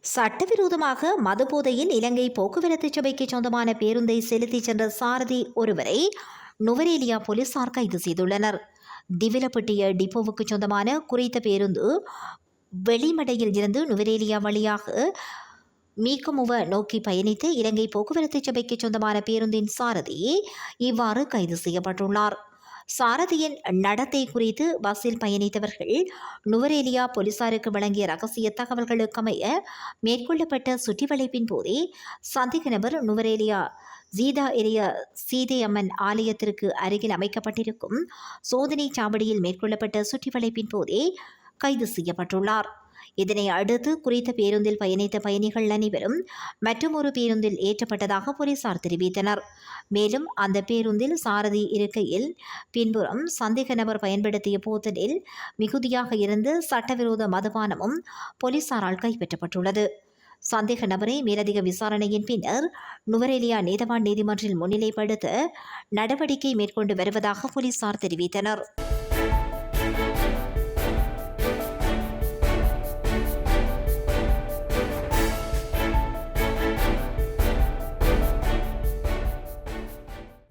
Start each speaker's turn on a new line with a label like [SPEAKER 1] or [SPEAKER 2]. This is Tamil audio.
[SPEAKER 1] சட்டவிரோதமாக மதுபோதையில் இலங்கை போக்குவரத்து சபைக்கு சொந்தமான பேருந்தை செலுத்திச் சென்ற சாரதி ஒருவரை நுவரேலியா போலீசார் கைது செய்துள்ளனர். திவிலப்பட்டிய டிப்போவுக்கு சொந்தமான குறித்த பேருந்து வெளிமடையில் இருந்து நுவரேலியா வழியாக மீக்கமுவ நோக்கி பயணித்து இலங்கை போக்குவரத்து சபைக்கு சொந்தமான பேருந்தின் சாரதி இவ்வாறு கைது செய்யப்பட்டுள்ளார். சாரதியின் நடத்தை குறித்து பஸ்ஸில் பயணித்தவர்கள் நுவரேலியா போலீசாருக்கு வழங்கிய ரகசிய தகவல்களுக்கமைய மேற்கொள்ளப்பட்ட சுற்றிவளைப்பின் போதே சந்தேக நபர் நுவரேலியா ஜீதா எரிய சீதையம்மன் ஆலயத்திற்கு அருகில் அமைக்கப்பட்டிருக்கும் சோதனை சாவடியில் மேற்கொள்ளப்பட்ட சுற்றிவளைப்பின் போதே கைது செய்யப்பட்டுள்ளார். இதனை அடுத்து குறித்த பேருந்தில் பயணித்த பயணிகள் அனைவரும் மற்றொரு பேருந்தில் ஏற்றப்பட்டதாக போலீசார் தெரிவித்தனர். மேலும் அந்த பேருந்தில் சாரதி இருக்கையில் பின்புறம் சந்தேக நபர் பயன்படுத்திய போத்தலில் மிகுதியாக இருந்து சட்டவிரோத மதுபானமும் போலீசாரால் கைப்பற்றப்பட்டுள்ளது. சந்தேக நபரை மேலதிக விசாரணையின் பின்னர் நுவரேலியா நீதவான் நீதிமன்றில் முன்னிலைப்படுத்த நடவடிக்கை மேற்கொண்டு வருவதாக போலீசார் தெரிவித்தனர்.